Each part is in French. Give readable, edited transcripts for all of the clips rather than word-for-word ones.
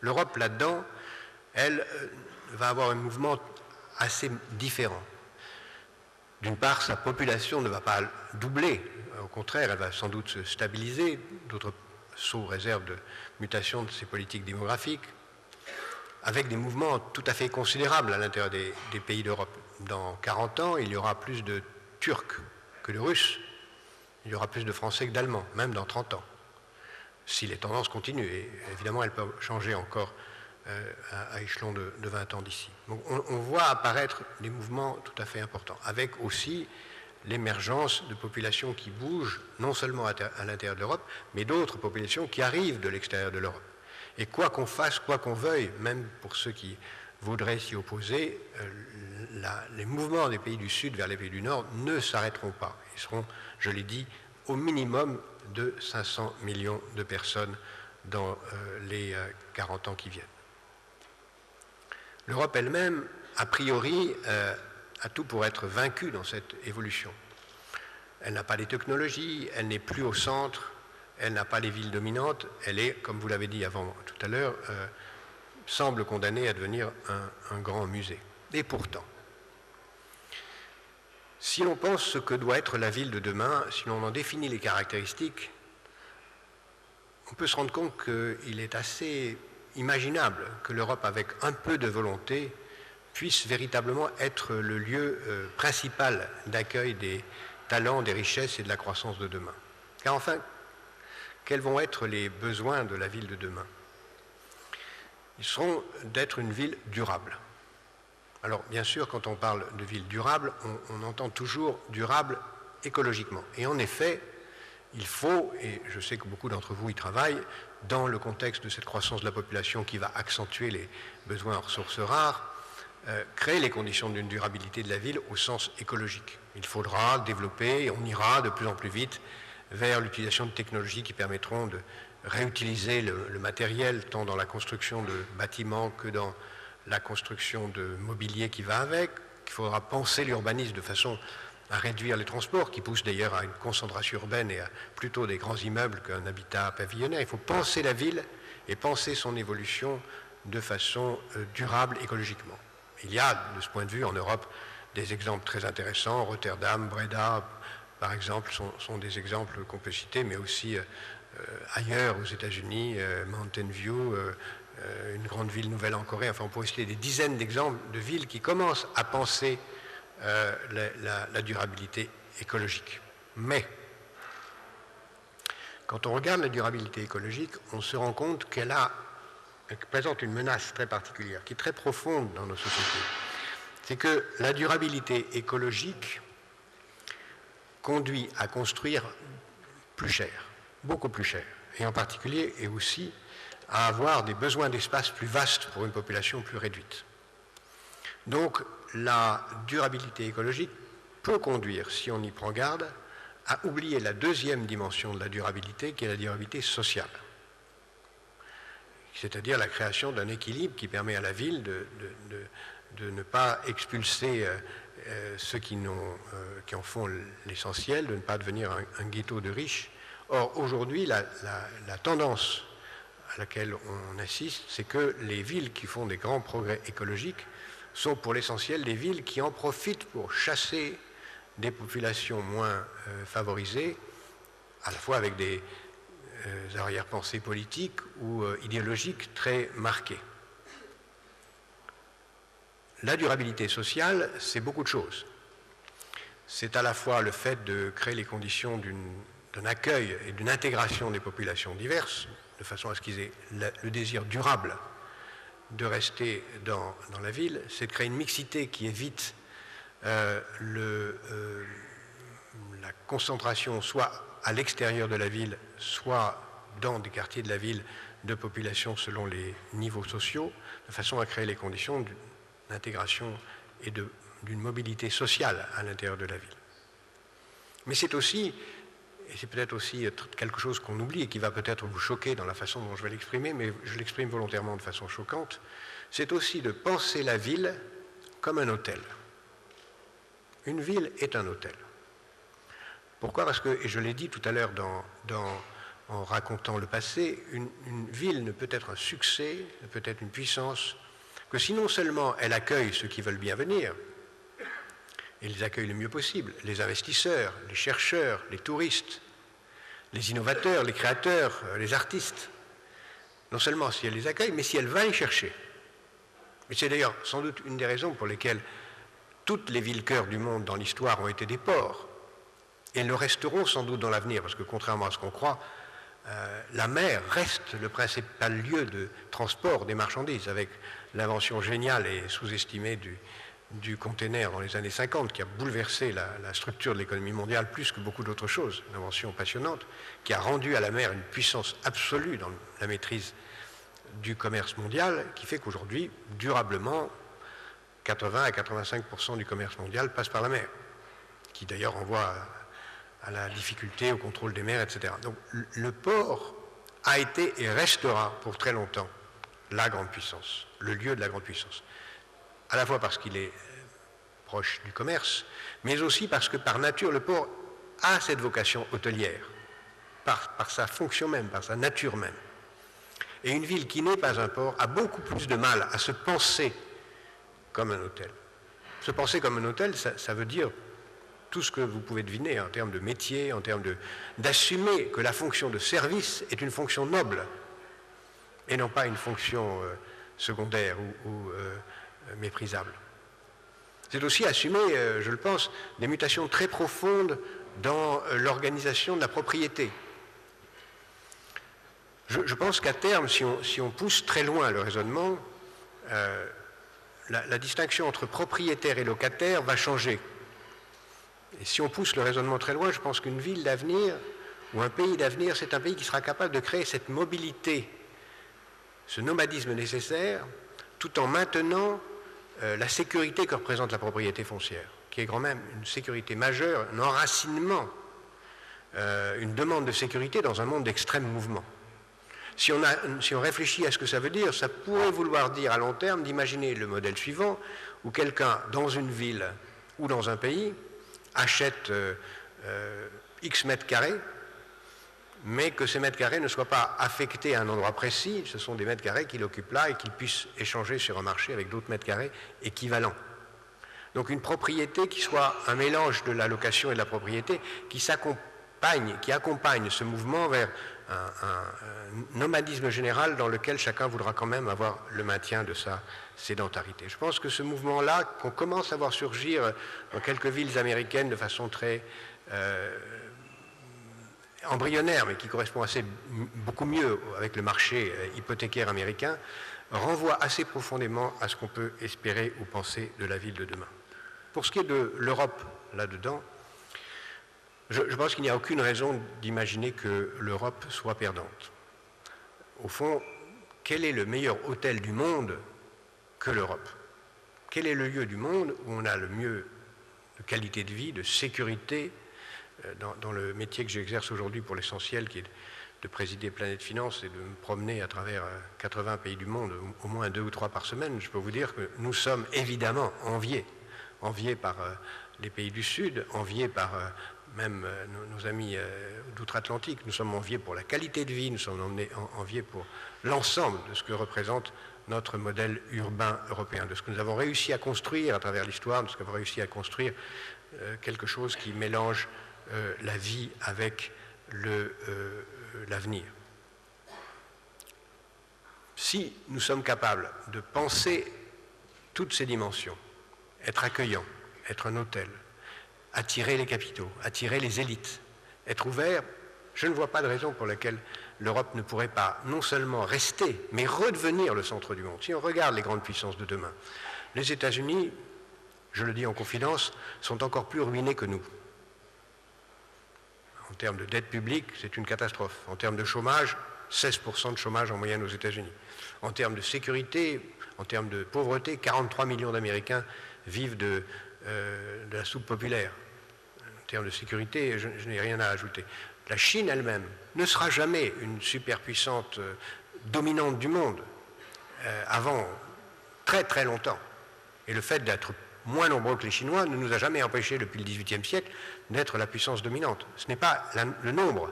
L'Europe, là-dedans, elle va avoir un mouvement assez différent. D'une part, sa population ne va pas doubler, au contraire, elle va sans doute se stabiliser, d'autres sous réserve de mutation de ses politiques démographiques, avec des mouvements tout à fait considérables à l'intérieur des pays d'Europe. Dans 40 ans, il y aura plus de Turcs que de Russes, il y aura plus de Français que d'Allemands, même dans 30 ans, si les tendances continuent. Et évidemment, elles peuvent changer encore à échelon de 20 ans d'ici. Donc on voit apparaître des mouvements tout à fait importants, avec aussi l'émergence de populations qui bougent, non seulement à l'intérieur de l'Europe, mais d'autres populations qui arrivent de l'extérieur de l'Europe. Et quoi qu'on fasse, quoi qu'on veuille, même pour ceux qui voudraient s'y opposer, les mouvements des pays du Sud vers les pays du Nord ne s'arrêteront pas. Ils seront, je l'ai dit, au minimum de 500 millions de personnes dans les 40 ans qui viennent. L'Europe elle-même, a priori, a tout pour être vaincue dans cette évolution. Elle n'a pas les technologies, elle n'est plus au centre, elle n'a pas les villes dominantes, elle est, comme vous l'avez dit avant tout à l'heure, semble condamnée à devenir un grand musée. Et pourtant, si l'on pense ce que doit être la ville de demain, si l'on en définit les caractéristiques, on peut se rendre compte qu'il est assez imaginable que l'Europe, avec un peu de volonté, puisse véritablement être le lieu principal d'accueil des talents, des richesses et de la croissance de demain. Car enfin, quels vont être les besoins de la ville de demain? Ils seront d'être une ville durable. Alors, bien sûr, quand on parle de ville durable, on entend toujours durable écologiquement. Et en effet, il faut, et je sais que beaucoup d'entre vous y travaillent, dans le contexte de cette croissance de la population qui va accentuer les besoins en ressources rares, créer les conditions d'une durabilité de la ville au sens écologique. Il faudra développer, et on ira de plus en plus vite vers l'utilisation de technologies qui permettront de réutiliser le matériel, tant dans la construction de bâtiments que dans la construction de mobilier qui va avec. Il faudra penser l'urbanisme de façon à réduire les transports, qui poussent d'ailleurs à une concentration urbaine et à plutôt des grands immeubles qu'un habitat pavillonnaire. Il faut penser la ville et penser son évolution de façon durable écologiquement. Il y a, de ce point de vue, en Europe, des exemples très intéressants. Rotterdam, Breda, par exemple, sont des exemples qu'on peut citer, mais aussi ailleurs, aux États-Unis, Mountain View, une grande ville nouvelle en Corée. Enfin, on pourrait citer des dizaines d'exemples de villes qui commencent à penser la durabilité écologique. Mais, quand on regarde la durabilité écologique, on se rend compte qu'elle présente une menace très particulière, qui est très profonde dans nos sociétés. C'est que la durabilité écologique conduit à construire plus cher, beaucoup plus cher, et en particulier et aussi à avoir des besoins d'espace plus vastes pour une population plus réduite. Donc la durabilité écologique peut conduire, si on y prend garde, à oublier la deuxième dimension de la durabilité, qui est la durabilité sociale. C'est-à-dire la création d'un équilibre qui permet à la ville de ne pas expulser ceux qui en font l'essentiel, de ne pas devenir un ghetto de riches. Or, aujourd'hui, la tendance à laquelle on assiste, c'est que les villes qui font des grands progrès écologiques sont pour l'essentiel des villes qui en profitent pour chasser des populations moins favorisées, à la fois avec des arrière-pensées politiques ou idéologiques très marquées. La durabilité sociale, c'est beaucoup de choses. C'est à la fois le fait de créer les conditions d'un accueil et d'une intégration des populations diverses, de façon à ce qu'ils aient le désir durable de rester dans la ville. C'est de créer une mixité qui évite la concentration soit à l'extérieur de la ville, soit dans des quartiers de la ville de populations selon les niveaux sociaux, de façon à créer les conditions d'intégration et d'une mobilité sociale à l'intérieur de la ville. Mais c'est aussi, et c'est peut-être aussi quelque chose qu'on oublie et qui va peut-être vous choquer dans la façon dont je vais l'exprimer, mais je l'exprime volontairement de façon choquante, c'est aussi de penser la ville comme un hôtel. Une ville est un hôtel. Pourquoi? Parce que, et je l'ai dit tout à l'heure dans en racontant le passé, une ville ne peut être un succès, ne peut être une puissance, que si non seulement elle accueille ceux qui veulent bien venir, et les accueille le mieux possible, les investisseurs, les chercheurs, les touristes, les innovateurs, les créateurs, les artistes, non seulement si elle les accueille, mais si elle va les chercher. Et c'est d'ailleurs sans doute une des raisons pour lesquelles toutes les villes-cœurs du monde dans l'histoire ont été des ports, et le resteront sans doute dans l'avenir, parce que contrairement à ce qu'on croit, la mer reste le principal lieu de transport des marchandises, avec l'invention géniale et sous-estimée du container dans les années 50, qui a bouleversé la structure de l'économie mondiale plus que beaucoup d'autres choses, une invention passionnante, qui a rendu à la mer une puissance absolue dans la maîtrise du commerce mondial, qui fait qu'aujourd'hui, durablement, 80 à 85% du commerce mondial passe par la mer, qui d'ailleurs renvoie à la difficulté, au contrôle des mers, etc. Donc le port a été et restera pour très longtemps la grande puissance, le lieu de la grande puissance. À la fois parce qu'il est proche du commerce, mais aussi parce que par nature, le port a cette vocation hôtelière, par sa fonction même, par sa nature même. Et une ville qui n'est pas un port a beaucoup plus de mal à se penser comme un hôtel. Se penser comme un hôtel, ça veut dire tout ce que vous pouvez deviner en termes de métier, en termes d'assumer que la fonction de service est une fonction noble et non pas une fonction secondaire ou méprisable. C'est aussi assumer, je le pense, des mutations très profondes dans l'organisation de la propriété. Je pense qu'à terme, si on pousse très loin le raisonnement, la distinction entre propriétaire et locataire va changer. Et si on pousse le raisonnement très loin, je pense qu'une ville d'avenir ou un pays d'avenir, c'est un pays qui sera capable de créer cette mobilité, ce nomadisme nécessaire, tout en maintenant la sécurité que représente la propriété foncière, qui est quand même une sécurité majeure, un enracinement, une demande de sécurité dans un monde d'extrême mouvement. Si on réfléchit à ce que ça veut dire, ça pourrait vouloir dire à long terme d'imaginer le modèle suivant, où quelqu'un dans une ville ou dans un pays achète X mètres carrés, mais que ces mètres carrés ne soient pas affectés à un endroit précis, ce sont des mètres carrés qu'il occupe là et qu'il puisse échanger sur un marché avec d'autres mètres carrés équivalents. Donc une propriété qui soit un mélange de la location et de la propriété, qui accompagne ce mouvement vers un nomadisme général dans lequel chacun voudra quand même avoir le maintien de sa sédentarité. Je pense que ce mouvement-là, qu'on commence à voir surgir dans quelques villes américaines de façon très embryonnaire, mais qui correspond beaucoup mieux avec le marché hypothécaire américain, renvoie assez profondément à ce qu'on peut espérer ou penser de la ville de demain. Pour ce qui est de l'Europe, là-dedans, je pense qu'il n'y a aucune raison d'imaginer que l'Europe soit perdante. Au fond, quel est le meilleur hôtel du monde que l'Europe? Quel est le lieu du monde où on a le mieux de qualité de vie, de sécurité, dans le métier que j'exerce aujourd'hui pour l'essentiel, qui est de présider Planète Finance et de me promener à travers 80 pays du monde, au moins 2 ou 3 par semaine, je peux vous dire que nous sommes évidemment enviés par les pays du Sud, enviés par même nos amis d'outre-Atlantique. Nous sommes enviés pour la qualité de vie, nous sommes enviés pour l'ensemble de ce que représente notre modèle urbain européen, de ce que nous avons réussi à construire à travers l'histoire, de ce que nous avons réussi à construire quelque chose qui mélange la vie avec l'avenir. Si nous sommes capables de penser toutes ces dimensions, être accueillants, être un hôtel, attirer les capitaux, attirer les élites, être ouvert, je ne vois pas de raison pour laquelle l'Europe ne pourrait pas non seulement rester, mais redevenir le centre du monde. Si on regarde les grandes puissances de demain, les États-Unis, je le dis en confidence, sont encore plus ruinés que nous. En termes de dette publique, c'est une catastrophe. En termes de chômage, 16% de chômage en moyenne aux États-Unis. En termes de sécurité, en termes de pauvreté, 43 millions d'Américains vivent de la soupe populaire. En termes de sécurité, je n'ai rien à ajouter. La Chine elle-même ne sera jamais une superpuissante dominante du monde avant très très longtemps. Et le fait d'être moins nombreux que les Chinois ne nous a jamais empêchés depuis le XVIIIe siècle d'être la puissance dominante. Ce n'est pas le nombre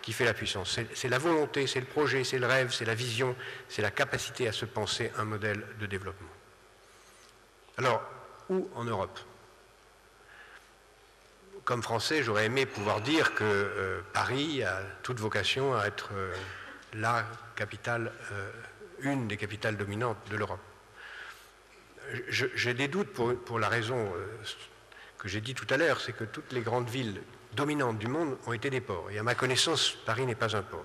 qui fait la puissance. C'est la volonté, c'est le projet, c'est le rêve, c'est la vision, c'est la capacité à se penser un modèle de développement. Alors, où en Europe? Comme Français, j'aurais aimé pouvoir dire que Paris a toute vocation à être la capitale, une des capitales dominantes de l'Europe. J'ai des doutes pour la raison que j'ai dit tout à l'heure, c'est que toutes les grandes villes dominantes du monde ont été des ports. Et à ma connaissance, Paris n'est pas un port.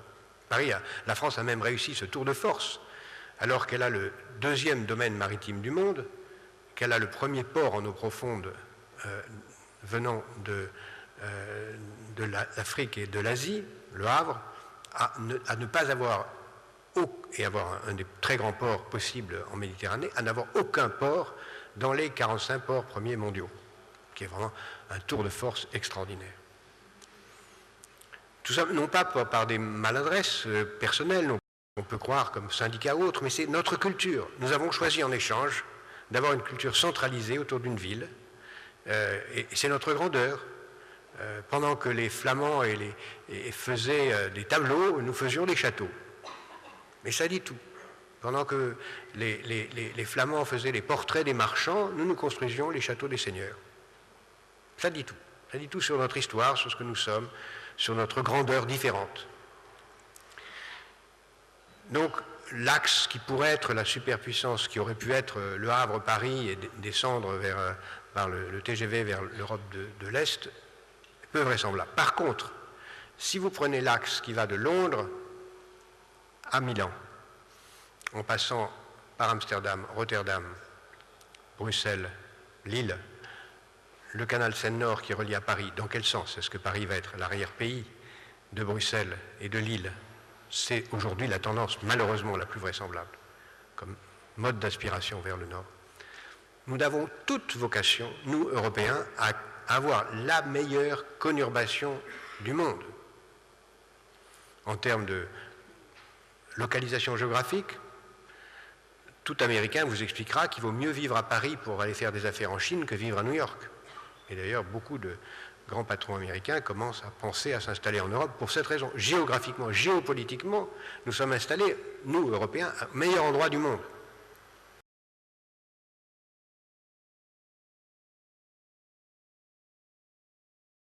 La France a même réussi ce tour de force, alors qu'elle a le deuxième domaine maritime du monde, qu'elle a le premier port en eau profonde venant de l'Afrique et de l'Asie, le Havre, à ne pas avoir et avoir un des très grands ports possibles en Méditerranée, à n'avoir aucun port dans les 45 ports premiers mondiaux, qui est vraiment un tour de force extraordinaire. Tout ça, non pas par des maladresses personnelles, on peut croire comme syndicat ou autre, mais c'est notre culture. Nous avons choisi en échange d'avoir une culture centralisée autour d'une ville, et c'est notre grandeur. Pendant que les Flamands faisaient des tableaux, nous faisions des châteaux. Mais ça dit tout. Pendant que les Flamands faisaient les portraits des marchands, nous construisions les châteaux des seigneurs. Ça dit tout. Ça dit tout sur notre histoire, sur ce que nous sommes, sur notre grandeur différente. Donc, l'axe qui pourrait être la superpuissance, qui aurait pu être Le Havre-Paris et descendre par le TGV vers l'Europe de l'Est, peu vraisemblable. Par contre, si vous prenez l'axe qui va de Londres à Milan, en passant par Amsterdam, Rotterdam, Bruxelles, Lille, le canal Seine-Nord qui relie à Paris, dans quel sens? Est-ce que Paris va être l'arrière-pays de Bruxelles et de Lille? C'est aujourd'hui la tendance, malheureusement, la plus vraisemblable, comme mode d'aspiration vers le Nord. Nous avons toute vocation, nous, Européens, à avoir la meilleure conurbation du monde. En termes de localisation géographique, tout Américain vous expliquera qu'il vaut mieux vivre à Paris pour aller faire des affaires en Chine que vivre à New York. Et d'ailleurs, beaucoup de grands patrons américains commencent à penser à s'installer en Europe pour cette raison. Géographiquement, géopolitiquement, nous sommes installés, nous, Européens, au meilleur endroit du monde.